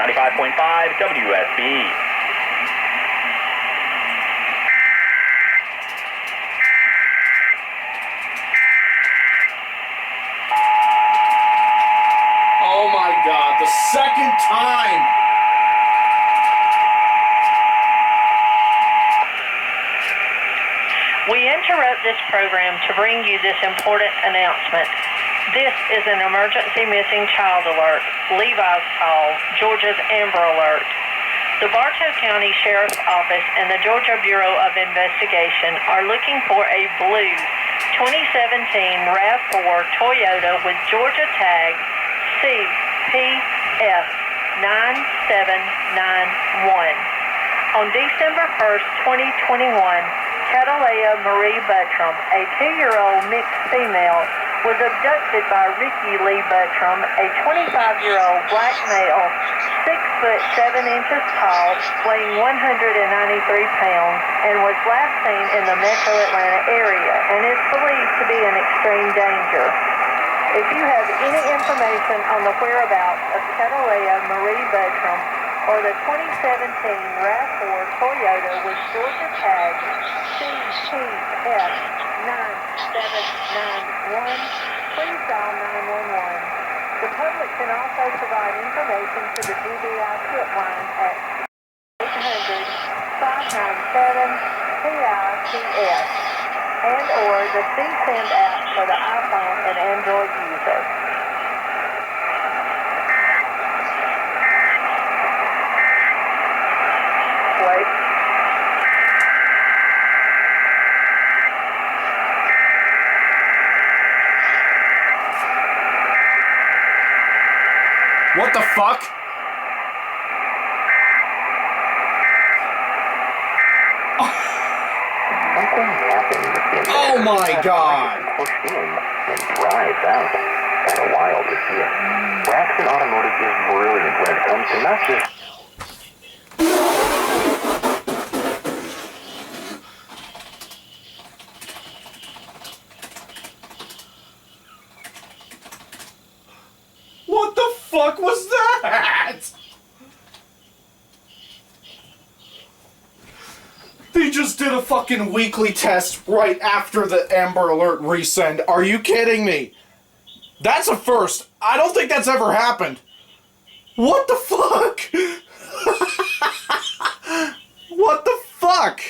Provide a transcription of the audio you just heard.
95.5 WSB. Oh my God, the second time! We interrupt this program to bring you this important announcement. This is an emergency missing child alert. Levi's call, Georgia's Amber Alert. The Bartow County Sheriff's Office and the Georgia Bureau of Investigation are looking for a blue 2017 RAV4 Toyota with Georgia tag CPF 9791. On December 1st, 2021, Catalea Marie Buttram, a 2-year-old mixed female, was abducted by Ricky Lee Buttram, a 25-year-old black male, 6 foot 7 inches tall, weighing 193 pounds, and was last seen in the metro Atlanta area and is believed to be in extreme danger. If you have any information on the whereabouts of Catalea Marie Buttram or the 2017 RAV4 Toyota with Georgia tag CPF 9791, please dial 911. The public can also provide information to the GBI tip line at 800-597-PITS and or the CSend app for the iPhone and Android user. Wait. What the fuck? Something happened in Oh my God! Push in and drive out. Kind of wild to see it. Braxton Automotive is brilliant when it comes to not just What the fuck was that? They just did a fucking weekly test right after the Amber Alert resend. Are you kidding me? That's a first. I don't think that's ever happened. What the fuck? What the fuck?